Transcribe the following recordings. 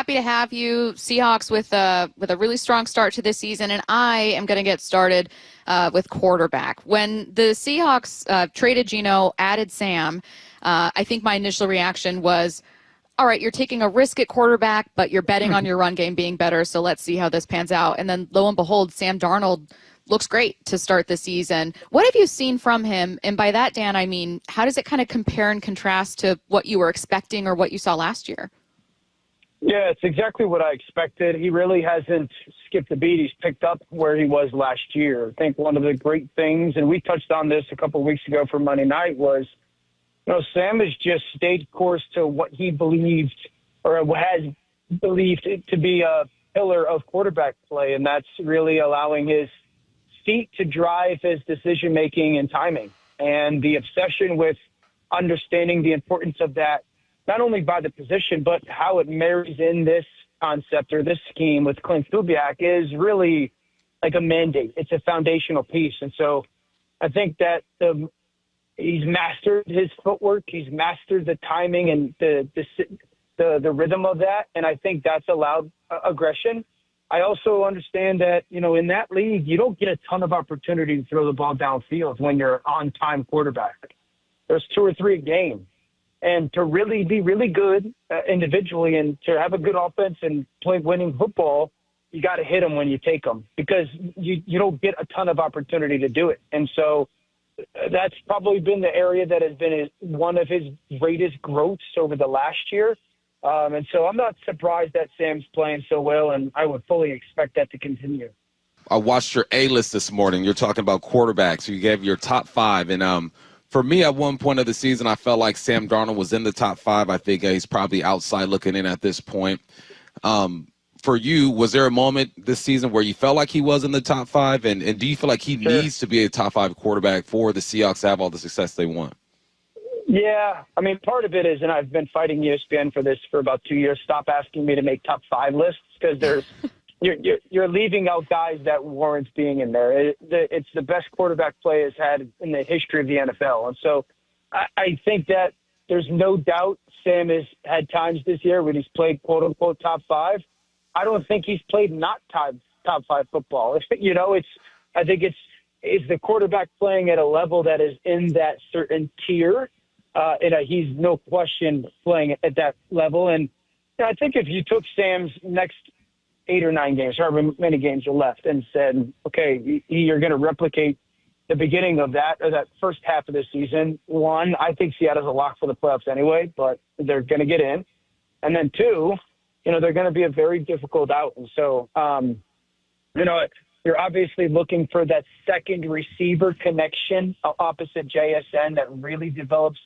happy to have you. Seahawks with a really strong start to this season, and I am going to get started with quarterback. When the Seahawks traded Geno, added Sam, I think my initial reaction was, all right, you're taking a risk at quarterback, but you're betting on your run game being better, so let's see how this pans out. And then, lo and behold, Sam Darnold looks great to start the season. What have you seen from him? And by that, Dan, I mean, how does it kind of compare and contrast to what you were expecting or what you saw last year? Yeah, it's exactly what I expected. He really hasn't skipped a beat. He's picked up where he was last year. I think one of the great things, and we touched on this a couple of weeks ago for Monday night, was Sam has just stayed course to what he believed or has believed to be a pillar of quarterback play, and that's really allowing his feet to drive his decision-making and timing. And the obsession with understanding the importance of that, not only by the position, but how it marries in this concept or this scheme with Clint Kubiak is really like a mandate. It's a foundational piece. And so I think that he's mastered his footwork. He's mastered the timing and the rhythm of that. And I think that's allowed aggression. I also understand that, in that league, you don't get a ton of opportunity to throw the ball downfield when you're on-time quarterback. There's 2 or 3 a game. And to really be really good individually and to have a good offense and play winning football, you got to hit them when you take them because you don't get a ton of opportunity to do it. And so that's probably been the area that has been one of his greatest growths over the last year. And so I'm not surprised that Sam's playing so well, and I would fully expect that to continue. I watched your A-list this morning. You're talking about quarterbacks. You gave your top 5. And for me, at one point of the season, I felt like Sam Darnold was in the top 5. I think he's probably outside looking in at this point. For you, was there a moment this season where you felt like he was in the top 5? And do you feel like he needs to be a top 5 quarterback for the Seahawks to have all the success they want? Yeah. I mean, part of it is, and I've been fighting ESPN for this for about 2 years, stop asking me to make top 5 lists because you're leaving out guys that warrant being in there. It's the best quarterback play has had in the history of the NFL. And so I think that there's no doubt Sam has had times this year when he's played quote-unquote top 5. I don't think he's played not top 5 football. I think it's the quarterback playing at a level that is in that certain tier. He's no question playing at that level. And I think if you took Sam's next 8 or 9 games, however many games are left, and said, okay, you're going to replicate the beginning of that or that first half of the season. 1, I think Seattle's a lock for the playoffs anyway, but they're going to get in. And then 2, they're going to be a very difficult out. And so, you're obviously looking for that second receiver connection opposite JSN that really develops.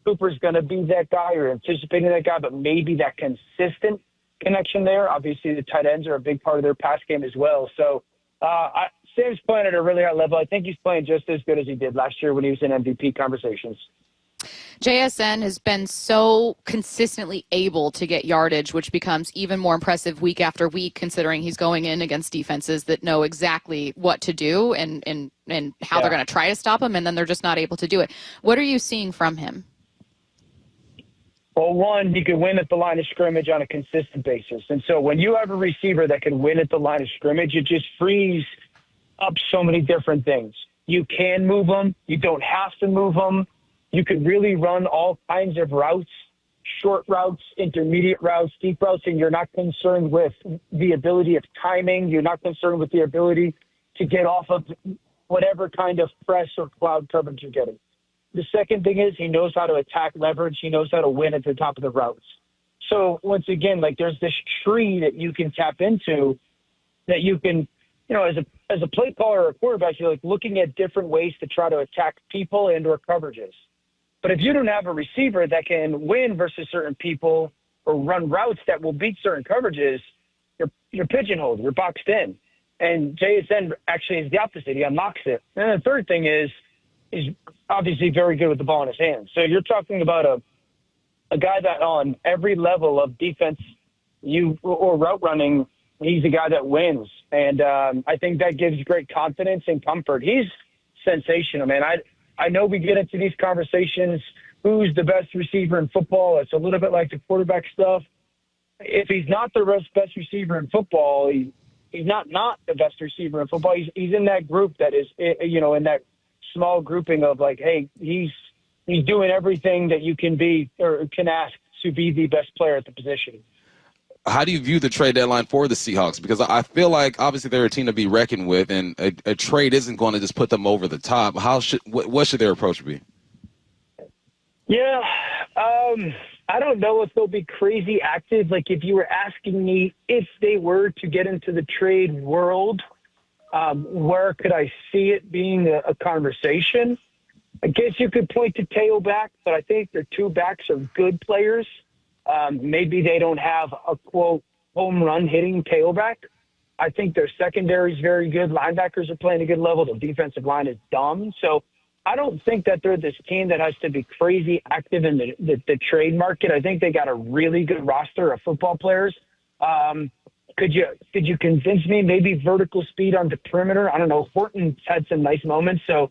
Cooper's going to be that guy or anticipating that guy, but maybe that consistent connection there. Obviously, the tight ends are a big part of their pass game as well. So Sam's playing at a really high level. I think he's playing just as good as he did last year when he was in MVP conversations. JSN has been so consistently able to get yardage, which becomes even more impressive week after week, considering he's going in against defenses that know exactly what to do and how they're going to try to stop him, and then they're just not able to do it. What are you seeing from him? Well, 1, he could win at the line of scrimmage on a consistent basis. And so when you have a receiver that can win at the line of scrimmage, it just frees up so many different things. You can move them. You don't have to move them. You could really run all kinds of routes, short routes, intermediate routes, deep routes, and you're not concerned with the ability of timing. You're not concerned with the ability to get off of whatever kind of press or cloud coverage you're getting. The second thing is he knows how to attack leverage. He knows how to win at the top of the routes. So once again, there's this tree that you can tap into that you can, as a play caller or a quarterback, you're looking at different ways to try to attack people and or coverages. But if you don't have a receiver that can win versus certain people or run routes that will beat certain coverages, you're pigeonholed, you're boxed in. And JSN actually is the opposite. He unlocks it. And the third thing is he's obviously very good with the ball in his hands. So you're talking about a guy that on every level of defense or route running, he's a guy that wins. And I think that gives great confidence and comfort. He's sensational, man. I know we get into these conversations, who's the best receiver in football. It's a little bit like the quarterback stuff. if he's not the best receiver in football, he's not the best receiver in football. He's in that group that is, in that small grouping of like, hey, he's doing everything that you can be or can ask to be the best player at the position. How do you view the trade deadline for the Seahawks? Because I feel like obviously they're a team to be reckoned with, and a trade isn't going to just put them over the top. What should their approach be? Yeah, I don't know if they'll be crazy active. Like if you were asking me if they were to get into the trade world, where could I see it being a conversation? I guess you could point to tailback, but I think their two backs are good players. Maybe they don't have a, quote, home run hitting tailback. I think their secondary is very good. Linebackers are playing a good level. The defensive line is dumb. So I don't think that they're this team that has to be crazy active in the trade market. I think they got a really good roster of football players. Could you convince me maybe vertical speed on the perimeter? I don't know. Horton's had some nice moments. So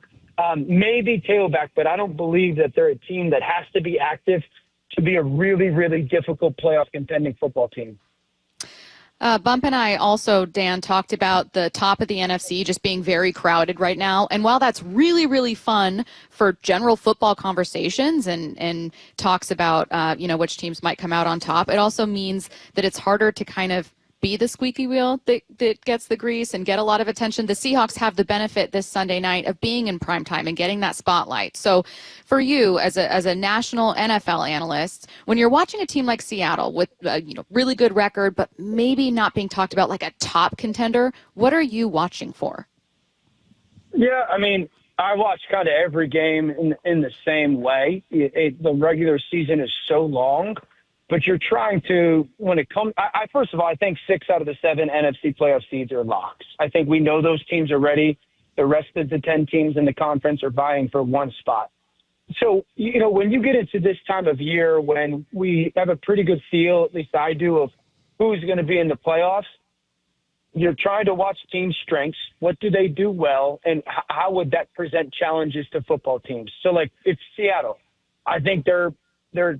maybe tailback, but I don't believe that they're a team that has to be active to be a really, really difficult playoff contending football team. Bump and I also, Dan, talked about the top of the NFC just being very crowded right now. And while that's really, really fun for general football conversations and talks about, which teams might come out on top, it also means that it's harder to kind of be the squeaky wheel that gets the grease and get a lot of attention. The Seahawks have the benefit this Sunday night of being in primetime and getting that spotlight. So for you as a national NFL analyst, when you're watching a team like Seattle with really good record, but maybe not being talked about like a top contender, what are you watching for? Yeah, I mean, I watch kind of every game in the same way. The regular season is so long. But you're trying to, when it comes, first of all, I think 6 out of the 7 NFC playoff seeds are locks. I think we know those teams are ready. The rest of the 10 teams in the conference are vying for one spot. So, when you get into this time of year when we have a pretty good feel, at least I do, of who's going to be in the playoffs, you're trying to watch team strengths. What do they do well? And how would that present challenges to football teams? So, like, it's Seattle. I think their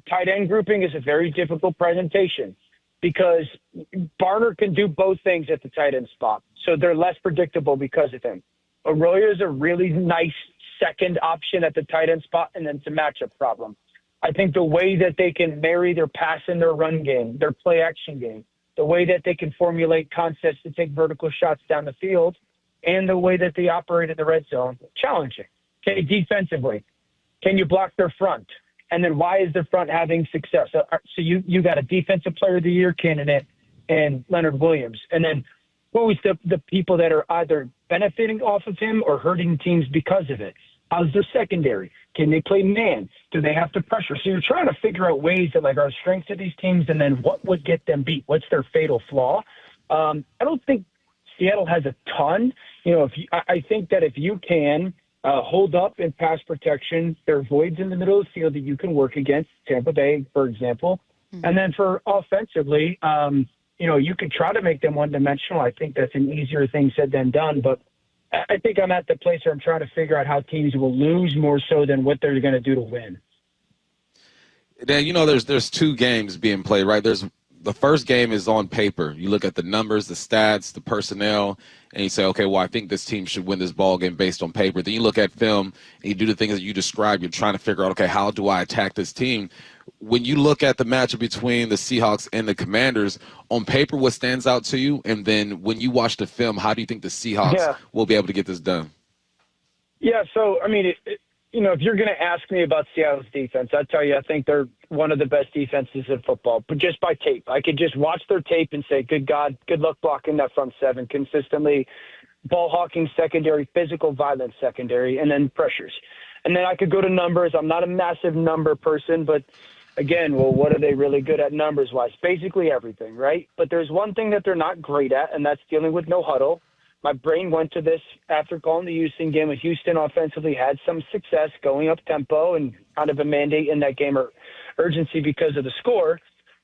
tight end grouping is a very difficult presentation because Barner can do both things at the tight end spot. So they're less predictable because of him. Arroyo is a really nice second option at the tight end spot, and then it's a matchup problem. I think the way that they can marry their pass and their run game, their play action game, the way that they can formulate concepts to take vertical shots down the field, and the way that they operate in the red zone, challenging. Okay, defensively, can you block their front? And then why is the front having success? So you got a defensive player of the year candidate and Leonard Williams. And then who is the people that are either benefiting off of him or hurting teams because of it? How's their secondary? Can they play man? Do they have to pressure? So you're trying to figure out ways that are strengths of these teams and then what would get them beat? What's their fatal flaw? I don't think Seattle has a ton. I think that if you can hold up in pass protection, there are voids in the middle of the field that you can work against, Tampa Bay, for example. Mm-hmm. And then for offensively, you could try to make them one-dimensional. I think that's an easier thing said than done. But I think I'm at the place where I'm trying to figure out how teams will lose more so than what they're going to do to win. Dan, there's 2 games being played, right? The first game is on paper. You look at the numbers, the stats, the personnel, and you say, okay, well, I think this team should win this ball game based on paper. Then you look at film and you do the things that you described. You're trying to figure out, okay, how do I attack this team? When you look at the matchup between the Seahawks and the Commanders, on paper, what stands out to you? And then when you watch the film, how do you think the Seahawks will be able to get this done? Yeah, so, I mean, if you're going to ask me about Seattle's defense, I'd tell you I think they're one of the best defenses in football, but just by tape. I could just watch their tape and say, good God, good luck blocking that front seven consistently, ball hawking secondary, physical violence secondary, and then pressures. And then I could go to numbers. I'm not a massive number person, but again, well, what are they really good at numbers-wise? Basically everything, right? But there's one thing that they're not great at, and that's dealing with no huddle. My brain went to this after calling the Houston game. Houston offensively had some success going up tempo and kind of a mandate in that game or urgency because of the score.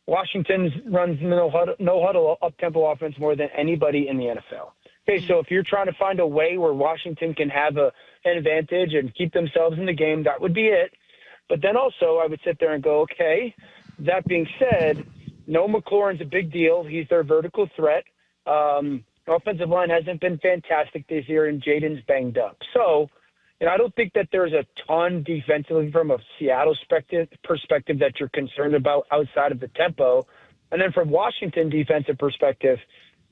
Washington runs no huddle up tempo offense more than anybody in the NFL. Okay, so if you're trying to find a way where Washington can have an advantage and keep themselves in the game, that would be it. But then also I would sit there and go, okay, that being said, No, McLaurin's a big deal. He's their vertical threat. Offensive line hasn't been fantastic this year, and Jaden's banged up. So, I don't think that there's a ton defensively from a Seattle perspective that you're concerned about outside of the tempo. And then from Washington defensive perspective,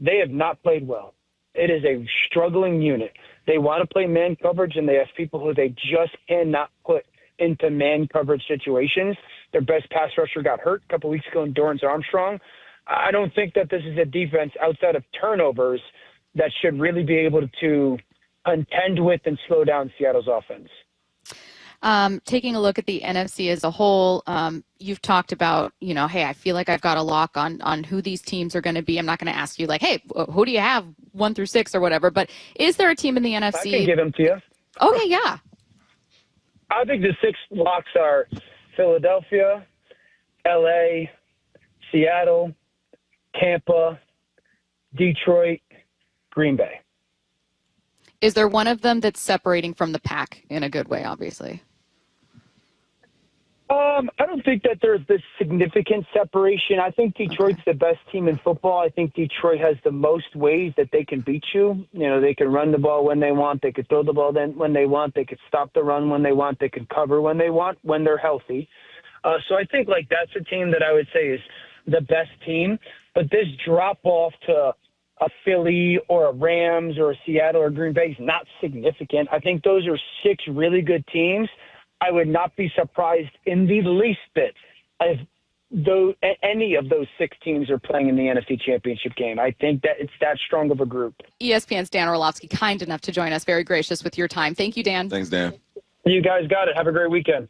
they have not played well. It is a struggling unit. They want to play man coverage, and they have people who they just cannot put into man coverage situations. Their best pass rusher got hurt a couple weeks ago in Dorrance Armstrong. I don't think that this is a defense outside of turnovers that should really be able to contend with and slow down Seattle's offense. Taking a look at the NFC as a whole, you've talked about, hey, I feel like I've got a lock on who these teams are going to be. I'm not going to ask you like, hey, who do you have 1 through 6 or whatever, but is there a team in the NFC? I can give them to you. Okay, yeah. I think the 6 locks are Philadelphia, LA, Seattle, Tampa, Detroit, Green Bay. Is there one of them that's separating from the pack in a good way, obviously? I don't think that there's this significant separation. I think Detroit's the best team in football. I think Detroit has the most ways that they can beat you. They can run the ball when they want. They could throw the ball when they want. They could stop the run when they want. They could cover when they want, when they're healthy. So I think that's a team that I would say is the best team. But this drop-off to a Philly or a Rams or a Seattle or Green Bay is not significant. I think those are 6 really good teams. I would not be surprised in the least bit if any of those 6 teams are playing in the NFC Championship game. I think that it's that strong of a group. ESPN's Dan Orlovsky, kind enough to join us, very gracious with your time. Thank you, Dan. Thanks, Dan. You guys got it. Have a great weekend.